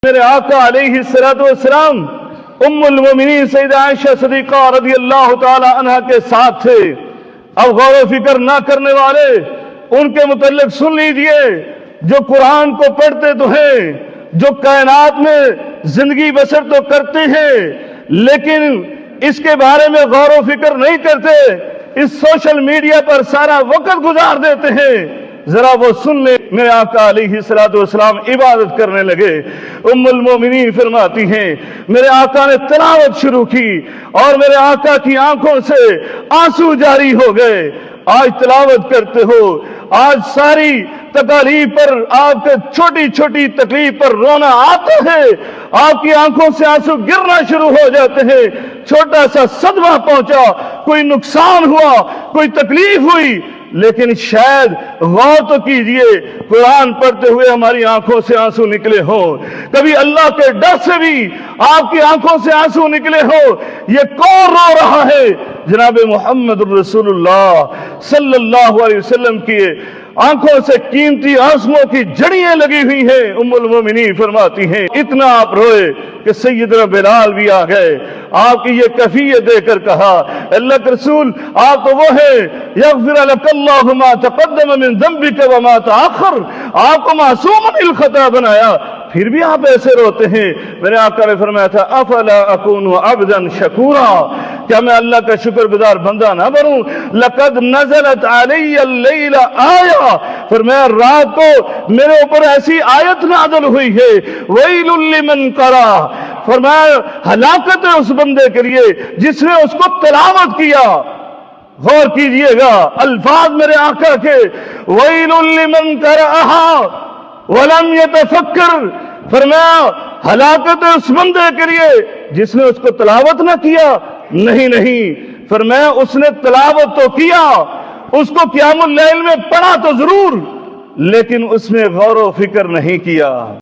میرے آقا علیہ السلام ام المومنین سیدہ عائشہ صدیقہ رضی اللہ تعالی عنہ کے ساتھ تھے۔ اب غور و فکر نہ کرنے والے ان کے متعلق سن لیجئے، جو قرآن کو پڑھتے تو ہیں، جو کائنات میں زندگی بسر تو کرتے ہیں، لیکن اس کے بارے میں غور و فکر نہیں کرتے، اس سوشل میڈیا پر سارا وقت گزار دیتے ہیں۔ ذرا وہ سن لیں۔ میرے آقا علیہ السلام عبادت کرنے لگے۔ ام المومنین فرماتی ہیں میرے آقا نے تلاوت شروع کی اور میرے آقا کی آنکھوں سے آنسو جاری ہو گئے۔ آج تلاوت کرتے ہو، آج ساری تکالیف پر، آپ کے چھوٹی چھوٹی تکلیف پر رونا آتا ہے، آپ کی آنکھوں سے آنسو گرنا شروع ہو جاتے ہیں۔ چھوٹا سا صدمہ پہنچا، کوئی نقصان ہوا، کوئی تکلیف ہوئی، لیکن شاید غور تو کیجئے، قرآن پڑھتے ہوئے ہماری آنکھوں سے آنسو نکلے ہوں، کبھی اللہ کے ڈر سے بھی آپ کی آنکھوں سے آنسو نکلے ہوں۔ یہ کون رو رہا ہے؟ جناب محمد رسول اللہ صلی اللہ علیہ وسلم کی آنکھوں سے قیمتی آنسوؤں کی جڑیاں لگی ہوئی ہیں۔ ام المومنین فرماتی ہیں اتنا آپ روئے کہ سیدنا بلال بھی آ گئے۔ آپ کی یہ کیفیت دے کر کہا اللہ کے رسول آپ تو وہ ہیں یغفر لک اللہ ما تقدم من ذنبک وما تاخر، آپ کو معصوم من الخطا بنایا، پھر بھی آپ ایسے روتے ہیں۔ میرے آقا نے فرمایا تھا افلا اکون عبدا شکورا، کیا میں اللہ کا شکر گزار بندہ نہ بنوں؟ لقد نزلت علی اللیل آیا، فرمایا رات کو میرے اوپر ایسی آیت نازل ہوئی ہے ویل لمن قرأ، فرمایا ہلاکت ہے اس بندے کے لیے جس نے اس کو تلاوت کیا۔ غور کیجئے گا الفاظ میرے آقا کے، ویل لمن قرأها ولم يتفکر، فرمایا ہلاکت ہے اس بندے کے لیے جس نے اس کو تلاوت نہ کیا۔ نہیں، فرمایا اس نے تلاوت تو کیا، اس کو قیام اللیل میں پڑھا تو ضرور، لیکن اس میں غور و فکر نہیں کیا۔